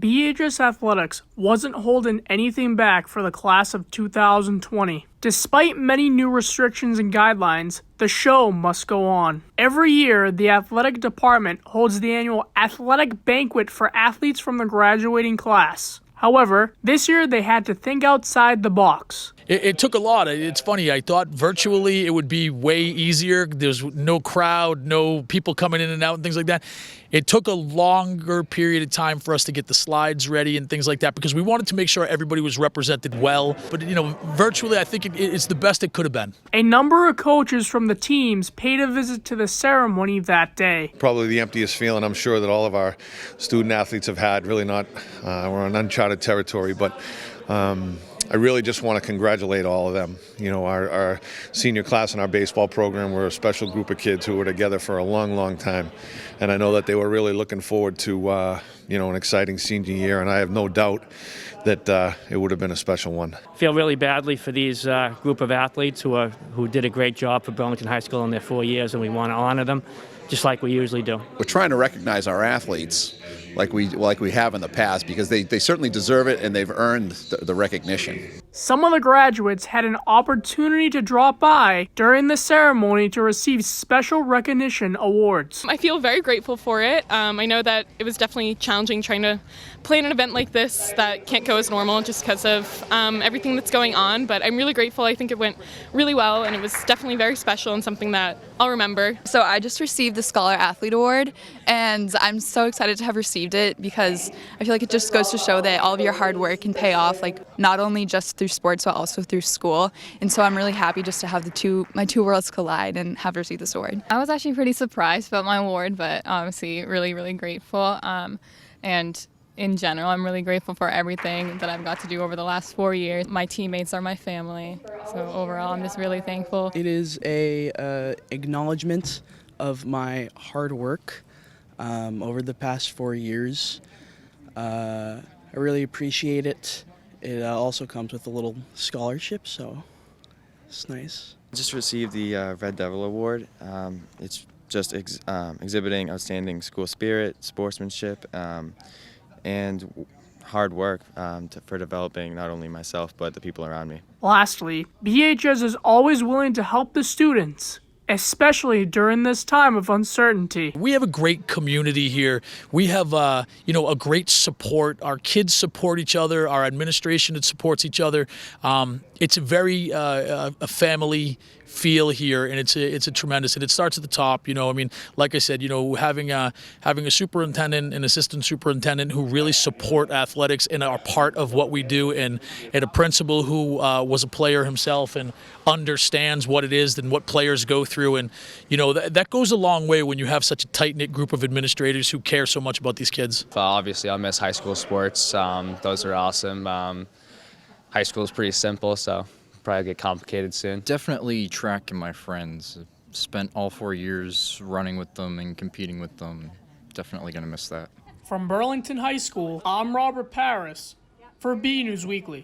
BHS Athletics wasn't holding anything back for the class of 2020. Despite many new restrictions and guidelines, the show must go on. Every year, the athletic department holds the annual athletic banquet for athletes from the graduating class. However, this year they had to think outside the box. It took a lot. It's funny. I thought virtually it would be way easier. There's no crowd, no people coming in and out and things like that. It took a longer period of time for us to get the slides ready and things like that because we wanted to make sure everybody was represented well. But, virtually I think it's the best it could have been. A number of coaches from the teams paid a visit to the ceremony that day. Probably the emptiest feeling I'm sure that all of our student athletes have had. Really not, we're on uncharted territory, but I really just want to congratulate all of them. Our senior class in our baseball program were a special group of kids who were together for a long, long time. And I know that they were really looking forward to, an exciting senior year. And I have no doubt that it would have been a special one. Feel really badly for these group of athletes who did a great job for Burlington High School in their 4 years, and we want to honor them just like we usually do. We're trying to recognize our athletes like we have in the past because they certainly deserve it and they've earned the recognition. Some of the graduates had an opportunity to drop by during the ceremony to receive special recognition awards. I feel very grateful for it. I know that it was definitely challenging trying to plan an event like this that can't go as normal just because of everything that's going on, but I'm really grateful. I think it went really well and it was definitely very special and something that I'll remember. So I just received the Scholar Athlete Award and I'm so excited to have received it because I feel like it just goes to show that all of your hard work can pay off, like not only just through sports but also through school. And so I'm really happy just to have my two worlds collide and have received this award. I was actually pretty surprised about my award, but obviously really, really grateful. And in general, I'm really grateful for everything that I've got to do over the last 4 years. My teammates are my family, so overall I'm just really thankful. It is a acknowledgement of my hard work over the past 4 years. I really appreciate it. It also comes with a little scholarship, so it's nice. I just received the Red Devil Award. It's just exhibiting outstanding school spirit, sportsmanship, and hard work for developing not only myself but the people around me. Lastly, BHS is always willing to help the students, especially during this time of uncertainty. We have a great community here. We have, a great support. Our kids support each other. Our administration supports each other. It's a very a family feel here, and it's a tremendous. And it starts at the top. Like I said, having a superintendent and assistant superintendent who really support athletics and are part of what we do, and a principal who was a player himself and understands what it is and what players go through, and that goes a long way when you have such a tight-knit group of administrators who care so much about these kids. Obviously, I'll miss high school sports. Those are awesome. High school is pretty simple, so probably get complicated soon. Definitely track and my friends. Spent all 4 years running with them and competing with them. Definitely going to miss that. From Burlington High School, I'm Robert Paris for BNEWS Weekly.